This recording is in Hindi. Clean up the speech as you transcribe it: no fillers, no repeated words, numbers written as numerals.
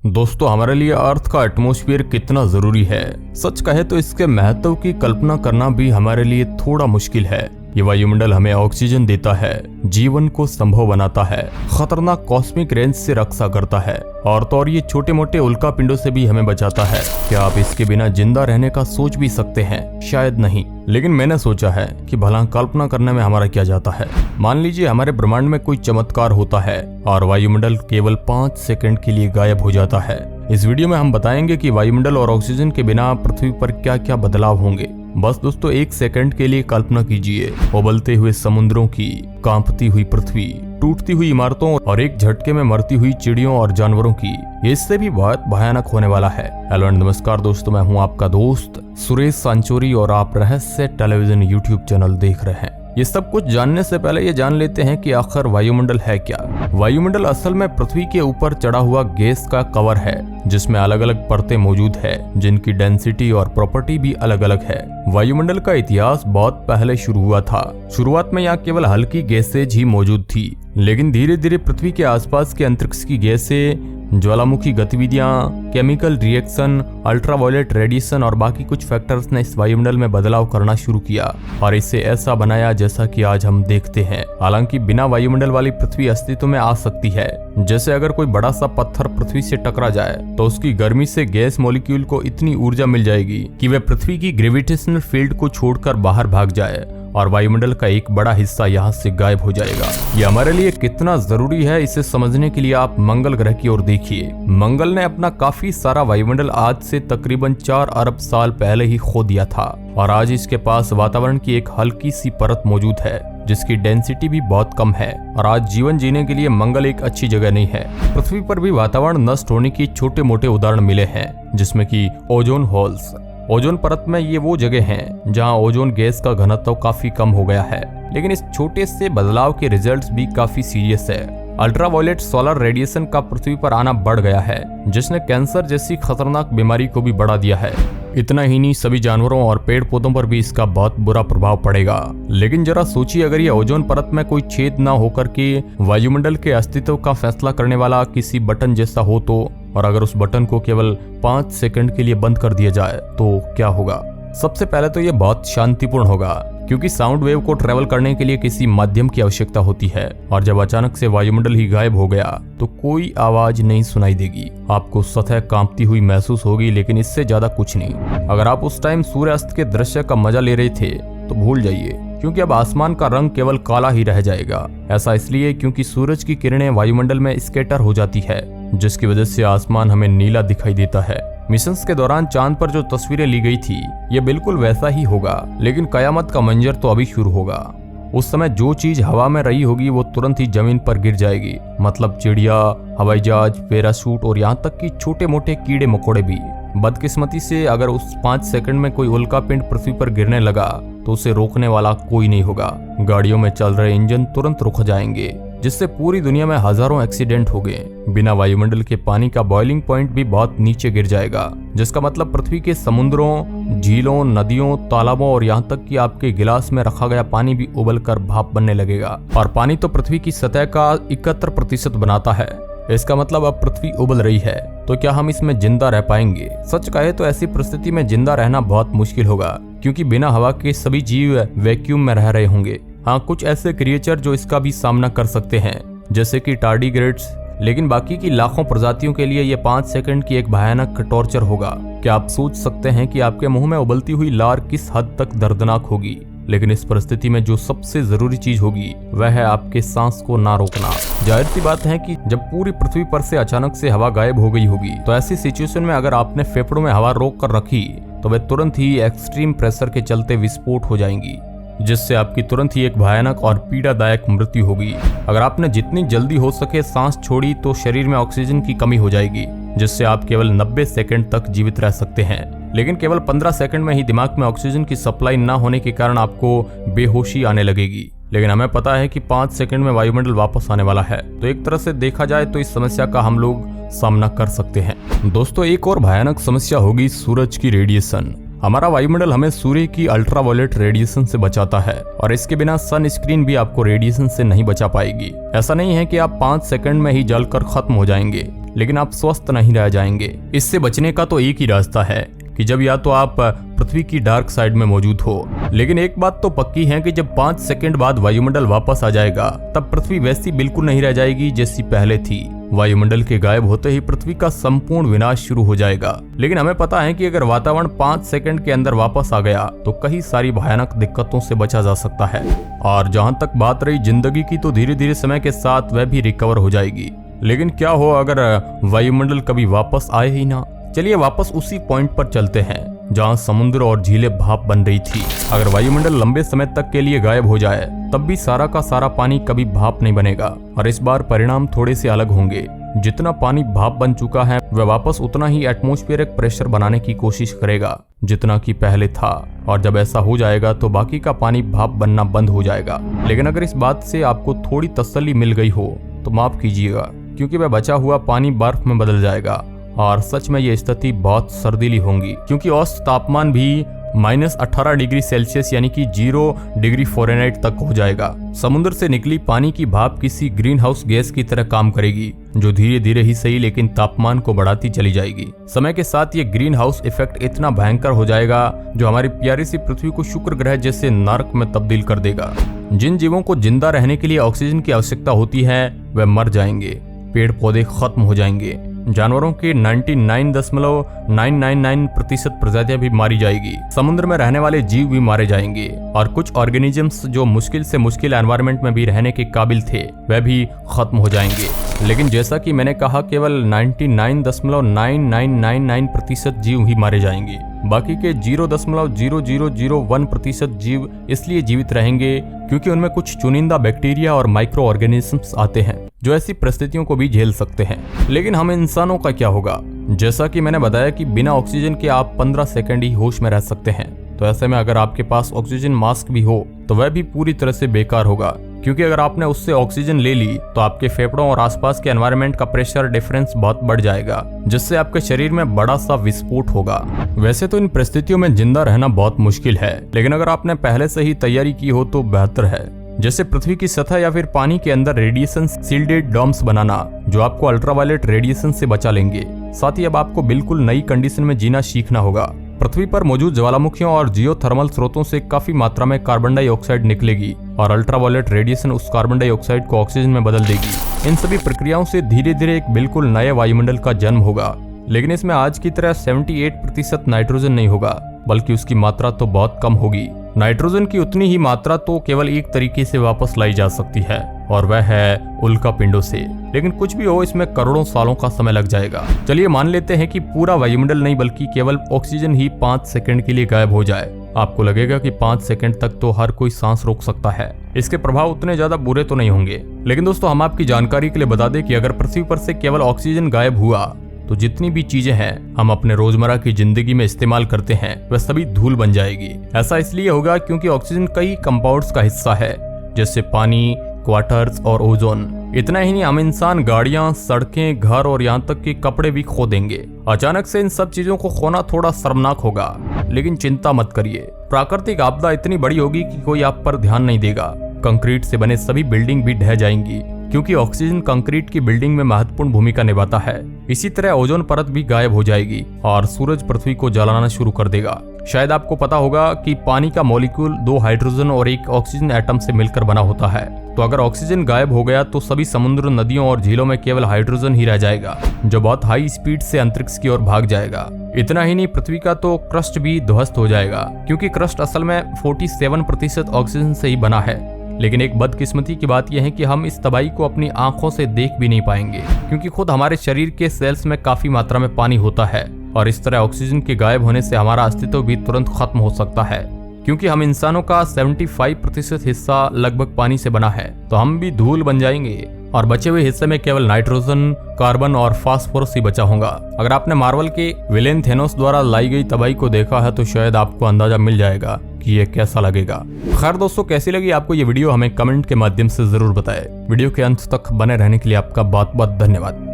दोस्तों, हमारे लिए अर्थ का एटमॉस्फेयर कितना जरूरी है। सच कहे तो इसके महत्व की कल्पना करना भी हमारे लिए थोड़ा मुश्किल है। ये वायुमंडल हमें ऑक्सीजन देता है, जीवन को संभव बनाता है, खतरनाक कॉस्मिक रेंज से रक्षा करता है और तो और ये छोटे मोटे उल्का पिंडों से भी हमें बचाता है। क्या आप इसके बिना जिंदा रहने का सोच भी सकते हैं? शायद नहीं, लेकिन मैंने सोचा है कि भला कल्पना करने में हमारा क्या जाता है। मान लीजिए हमारे ब्रह्मांड में कोई चमत्कार होता है और वायुमंडल केवल 5 सेकंड के लिए गायब हो जाता है। इस वीडियो में हम बताएंगे कि वायुमंडल और ऑक्सीजन के बिना पृथ्वी पर क्या क्या बदलाव होंगे। बस दोस्तों 1 सेकंड के लिए कल्पना कीजिए, उबलते हुए समुद्रों की, कांपती हुई पृथ्वी, टूटती हुई इमारतों और एक झटके में मरती हुई चिड़ियों और जानवरों की। इससे भी बहुत भयानक होने वाला है। हेलो एंड नमस्कार दोस्तों, मैं हूं आपका दोस्त सुरेश सांचोरी और आप रहस्य टेलीविजन यूट्यूब चैनल देख रहे हैं। ये सब कुछ जानने से पहले ये जान लेते हैं कि आखिर वायुमंडल है क्या। वायुमंडल असल में पृथ्वी के ऊपर चढ़ा हुआ गैस का कवर है, जिसमें अलग अलग परतें मौजूद है, जिनकी डेंसिटी और प्रॉपर्टी भी अलग अलग है। वायुमंडल का इतिहास बहुत पहले शुरू हुआ था। शुरुआत में यहाँ केवल हल्की गैसेज ही मौजूद थी, लेकिन धीरे धीरे पृथ्वी के आसपास के अंतरिक्ष की गैसें, ज्वालामुखी गतिविधियां, केमिकल रिएक्शन, अल्ट्रावायलेट रेडिएशन और बाकी कुछ फैक्टर्स ने इस वायुमंडल में बदलाव करना शुरू किया और इसे ऐसा बनाया जैसा कि आज हम देखते हैं। हालांकि बिना वायुमंडल वाली पृथ्वी अस्तित्व में आ सकती है। जैसे अगर कोई बड़ा सा पत्थर पृथ्वी से टकरा जाए तो उसकी गर्मी से गैस मॉलिक्यूल को इतनी ऊर्जा मिल जाएगी कि वह पृथ्वी की ग्रेविटेशनल फील्ड को छोड़कर बाहर भाग जाए और वायुमंडल का एक बड़ा हिस्सा यहाँ से गायब हो जाएगा। ये हमारे लिए कितना जरूरी है, इसे समझने के लिए आप मंगल ग्रह की ओर देखिए। मंगल ने अपना काफी सारा वायुमंडल आज से तकरीबन 4 अरब साल पहले ही खो दिया था और आज इसके पास वातावरण की एक हल्की सी परत मौजूद है, जिसकी डेंसिटी भी बहुत कम है और आज जीवन जीने के लिए मंगल एक अच्छी जगह नहीं है। पृथ्वी पर भी वातावरण नष्ट होने की छोटे मोटे उदाहरण मिले हैं, जिसमें कि ओजोन होल्स। ओजोन परत में ये वो जगह हैं जहां ओजोन गैस का घनत्व काफी कम हो गया है, लेकिन इस छोटे से बदलाव के रिजल्ट्स भी काफी सीरियस है। अल्ट्रावायलेट सोलर रेडिएशन का पृथ्वी पर आना बढ़ गया है, जिसने कैंसर जैसी खतरनाक बीमारी को भी बढ़ा दिया है। इतना ही नहीं, सभी जानवरों और पेड़ पौधों पर भी इसका बहुत बुरा प्रभाव पड़ेगा। लेकिन जरा सोचिए, अगर ये ओजोन परत में कोई छेद न होकर के वायुमंडल के अस्तित्व का फैसला करने वाला किसी बटन जैसा हो तो, और अगर उस बटन को केवल 5 सेकंड के लिए बंद कर दिया जाए तो क्या होगा? सबसे पहले तो ये बहुत शांतिपूर्ण होगा, क्योंकि साउंड वेव को ट्रेवल करने के लिए किसी माध्यम की आवश्यकता होती है और जब अचानक से वायुमंडल ही गायब हो गया तो कोई आवाज नहीं सुनाई देगी। आपको सतह कांपती हुई महसूस होगी, लेकिन इससे ज्यादा कुछ नहीं। अगर आप उस टाइम सूर्यास्त के दृश्य का मजा ले रहे थे तो भूल जाइए, क्योंकि अब आसमान का रंग केवल काला ही रह जाएगा। ऐसा इसलिए क्योंकि सूरज की किरणें वायुमंडल में स्कैटर हो जाती है, जिसकी वजह से आसमान हमें नीला दिखाई देता है। मिशंस के दौरान चांद पर जो तस्वीरें ली गई थी, ये बिल्कुल वैसा ही होगा, लेकिन कयामत का मंजर तो अभी शुरू होगा। उस समय जो चीज हवा में रही होगी वो तुरंत ही जमीन पर गिर जाएगी, मतलब चिड़िया, हवाई जहाज, पैराशूट और यहाँ तक कि छोटे मोटे कीड़े मकोड़े भी। बदकिस्मती से अगर उस 5 सेकंड में कोई उल्का पिंड पृथ्वी पर गिरने लगा तो उसे रोकने वाला कोई नहीं होगा। गाड़ियों में चल रहे इंजन तुरंत रुक जाएंगे, जिससे पूरी दुनिया में हजारों एक्सीडेंट हो गए। बिना वायुमंडल के पानी का बॉइलिंग पॉइंट भी बहुत नीचे गिर जाएगा, जिसका मतलब पृथ्वी के समुद्रों, झीलों, नदियों, तालाबों और यहाँ तक कि आपके गिलास में रखा गया पानी भी उबलकर भाप बनने लगेगा। और पानी तो पृथ्वी की सतह का 71% बनाता है। इसका मतलब अब पृथ्वी उबल रही है, तो क्या हम इसमें जिंदा रह पाएंगे? सच कहे तो ऐसी परिस्थिति में जिंदा रहना बहुत मुश्किल होगा, क्योंकि बिना हवा के सभी जीव वैक्यूम में रह रहे होंगे। हाँ, कुछ ऐसे क्रिएचर जो इसका भी सामना कर सकते हैं, जैसे कि टार्डिग्रेड्स, लेकिन बाकी की लाखों प्रजातियों के लिए ये 5 सेकंड की एक भयानक टॉर्चर होगा। क्या आप सोच सकते हैं कि आपके मुंह में उबलती हुई लार किस हद तक दर्दनाक होगी? लेकिन इस परिस्थिति में जो सबसे जरूरी चीज होगी वह है आपके सांस को ना रोकना। जाहिर सी बात है कि जब पूरी पृथ्वी पर से अचानक से हवा गायब हो गई होगी, तो ऐसी सिचुएशन में अगर आपने फेफड़ों में हवा रोक कर रखी तो वे तुरंत ही एक्सट्रीम प्रेशर के चलते विस्फोट हो जाएंगी, जिससे आपकी तुरंत ही एक भयानक और पीड़ादायक मृत्यु होगी। अगर आपने जितनी जल्दी हो सके सांस छोड़ी तो शरीर में ऑक्सीजन की कमी हो जाएगी, जिससे आप केवल 90 सेकंड तक जीवित रह सकते हैं। लेकिन केवल 15 सेकंड में ही दिमाग में ऑक्सीजन की सप्लाई न होने के कारण आपको बेहोशी आने लगेगी। लेकिन हमें पता है कि 5 सेकंड में वायुमंडल वापस आने वाला है, तो एक तरह से देखा जाए तो इस समस्या का हम लोग सामना कर सकते हैं। दोस्तों, एक और भयानक समस्या होगी सूरज की रेडिएशन। हमारा वायुमंडल हमें सूर्य की अल्ट्रावायलेट रेडिएशन से बचाता है और इसके बिना सन स्क्रीन भी आपको रेडिएशन से नहीं बचा पाएगी। ऐसा नहीं है कि आप 5 सेकंड में ही जलकर खत्म हो जाएंगे, लेकिन आप स्वस्थ नहीं रह जाएंगे। इससे बचने का तो एक ही रास्ता है कि जब या तो आप पृथ्वी की डार्क साइड में मौजूद हो, लेकिन एक बात तो पक्की है कि जब 5 सेकंड बाद वायुमंडल वापस आ जाएगा तब पृथ्वी वैसी बिल्कुल नहीं रह जाएगी जैसी पहले थी। वायुमंडल के गायब होते ही पृथ्वी का संपूर्ण विनाश शुरू हो जाएगा। लेकिन हमें पता है कि अगर वातावरण 5 सेकंड के अंदर वापस आ गया तो कई सारी भयानक दिक्कतों से बचा जा सकता है। और जहां तक बात रही जिंदगी की, तो धीरे धीरे समय के साथ वह भी रिकवर हो जाएगी। लेकिन क्या हो अगर वायुमंडल कभी वापस आए ही ना। चलिए वापस उसी पॉइंट पर चलते हैं जहां समुद्र और झीलें भाप बन रही थी। अगर वायुमंडल लंबे समय तक के लिए गायब हो जाए तब भी सारा का सारा पानी कभी भाप नहीं बनेगा, और इस बार परिणाम थोड़े से अलग होंगे। जितना पानी भाप बन चुका है वह वापस उतना ही एटमॉस्फेरिक प्रेशर बनाने की कोशिश करेगा जितना कि पहले था, और जब ऐसा हो जाएगा तो बाकी का पानी भाप बनना बंद हो जाएगा। लेकिन अगर इस बात से आपको थोड़ी तसल्ली मिल गई हो तो माफ कीजिएगा, क्योंकि वह बचा हुआ पानी बर्फ में बदल जाएगा और सच में ये स्थिति बहुत सर्दीली होंगी, क्योंकि औसत तापमान भी -18 डिग्री सेल्सियस यानी कि 0 डिग्री फ़ारेनहाइट तक हो जाएगा। समुद्र से निकली पानी की भाप किसी ग्रीन हाउस गैस की तरह काम करेगी, जो धीरे धीरे ही सही लेकिन तापमान को बढ़ाती चली जाएगी। समय के साथ ये ग्रीन हाउस इफेक्ट इतना भयंकर हो जाएगा जो हमारी प्यारी सी पृथ्वी को शुक्र ग्रह जैसे नर्क में तब्दील कर देगा। जिन जीवों को जिंदा रहने के लिए ऑक्सीजन की आवश्यकता होती है वह मर जाएंगे, पेड़ पौधे खत्म हो जाएंगे, जानवरों की 99.999% प्रजातियां भी मारी जाएगी, समुद्र में रहने वाले जीव भी मारे जाएंगे, और कुछ ऑर्गेनिजम्स जो मुश्किल से मुश्किल एनवायरनमेंट में भी रहने के काबिल थे वह भी खत्म हो जाएंगे। लेकिन जैसा कि मैंने कहा, केवल 99.9999% जीव ही मारे जाएंगे। बाकी के 0.0001% जीव इसलिए जीवित रहेंगे क्योंकि उनमें कुछ चुनिंदा बैक्टीरिया और माइक्रो ऑर्गेनिजम्स आते हैं जो ऐसी परिस्थितियों को भी झेल सकते हैं। लेकिन हम इंसानों का क्या होगा? जैसा कि मैंने बताया कि बिना ऑक्सीजन के आप 15 सेकंड ही होश में रह सकते हैं, तो ऐसे में अगर आपके पास ऑक्सीजन मास्क भी हो तो वह भी पूरी तरह से बेकार होगा, क्योंकि अगर आपने उससे ऑक्सीजन ले ली तो आपके फेफड़ों और आसपास के एनवायरनमेंट का प्रेशर डिफरेंस बहुत बढ़ जाएगा, जिससे आपके शरीर में बड़ा सा विस्फोट होगा। वैसे तो इन परिस्थितियों में जिंदा रहना बहुत मुश्किल है, लेकिन अगर आपने पहले से ही तैयारी की हो तो बेहतर है। जैसे पृथ्वी की सतह या फिर पानी के अंदर रेडिएशन शील्डेड डोम्स बनाना, जो आपको अल्ट्रावायलेट रेडिएशन से बचा लेंगे। साथ ही अब आपको बिल्कुल नई कंडीशन में जीना सीखना होगा। पृथ्वी पर मौजूद ज्वालामुखियों और जियोथर्मल स्रोतों से काफी मात्रा में कार्बन डाइऑक्साइड निकलेगी, और अल्ट्रावायलेट रेडिएशन उस कार्बन डाइऑक्साइड को ऑक्सीजन में बदल देगी। इन सभी प्रक्रियाओं से धीरे धीरे एक बिल्कुल नए वायुमंडल का जन्म होगा, लेकिन इसमें आज की तरह 78% नाइट्रोजन नहीं होगा, बल्कि उसकी मात्रा तो बहुत कम होगी। नाइट्रोजन की उतनी ही मात्रा तो केवल एक तरीके से वापस लाई जा सकती है, और वह है उल्का पिंडों से। लेकिन कुछ भी हो, इसमें करोड़ों सालों का समय लग जाएगा। चलिए मान लेते हैं कि पूरा वायुमंडल नहीं बल्कि केवल ऑक्सीजन ही 5 सेकंड के लिए गायब हो जाए। आपको लगेगा कि 5 सेकंड तक तो हर कोई सांस रोक सकता है, इसके प्रभाव उतने ज्यादा बुरे तो नहीं होंगे। लेकिन दोस्तों, हम आपकी जानकारी के लिए बता दें कि अगर पृथ्वी पर से केवल ऑक्सीजन गायब हुआ तो जितनी भी चीजें हैं हम अपने रोजमर्रा की जिंदगी में इस्तेमाल करते हैं वह सभी धूल बन जाएगी। ऐसा इसलिए होगा क्योंकि ऑक्सीजन कई कंपाउंड्स का हिस्सा है, जैसे पानी, क्वार्टर्स और ओजोन। इतना ही नहीं, हम इंसान गाड़ियां, सड़कें, घर और यहाँ तक कि कपड़े भी खो देंगे। अचानक से इन सब चीजों को खोना थोड़ा शर्मनाक होगा, लेकिन चिंता मत करिए। प्राकृतिक आपदा इतनी बड़ी होगी कि कोई आप पर ध्यान नहीं देगा। कंक्रीट से बने सभी बिल्डिंग भी ढह जाएंगी, क्योंकि ऑक्सीजन कंक्रीट की बिल्डिंग में महत्वपूर्ण भूमिका निभाता है। इसी तरह ओजोन परत भी गायब हो जाएगी और सूरज पृथ्वी को जलाना शुरू कर देगा। शायद आपको पता होगा कि पानी का मॉलिक्यूल 2 हाइड्रोजन और 1 ऑक्सीजन एटम से मिलकर बना होता है। तो अगर ऑक्सीजन गायब हो गया तो सभी समुद्र, नदियों और झीलों में केवल हाइड्रोजन ही रह जाएगा, जो बहुत हाई स्पीड से अंतरिक्ष की ओर भाग जाएगा। इतना ही नहीं, पृथ्वी का तो क्रस्ट भी ध्वस्त हो जाएगा, क्योंकि क्रस्ट असल में 47% ऑक्सीजन से ही बना है। लेकिन एक बदकिस्मती की बात यह है कि हम इस तबाही को अपनी आंखों से देख भी नहीं पाएंगे, क्योंकि खुद हमारे शरीर के सेल्स में काफी मात्रा में पानी होता है, और इस तरह ऑक्सीजन के गायब होने से हमारा अस्तित्व भी तुरंत खत्म हो सकता है। क्योंकि हम इंसानों का 75% हिस्सा लगभग पानी से बना है, तो हम भी धूल बन जाएंगे और बचे हुए हिस्से में केवल नाइट्रोजन, कार्बन और फास्फोरस ही बचा होगा। अगर आपने मार्वल के विलेन थेनोस द्वारा लाई गई तबाही को देखा है तो शायद आपको अंदाजा मिल जाएगा कि ये कैसा लगेगा। खैर दोस्तों, कैसी लगी आपको ये वीडियो हमें कमेंट के माध्यम से जरूर बताएं। वीडियो के अंत तक बने रहने के लिए आपका बहुत बहुत धन्यवाद।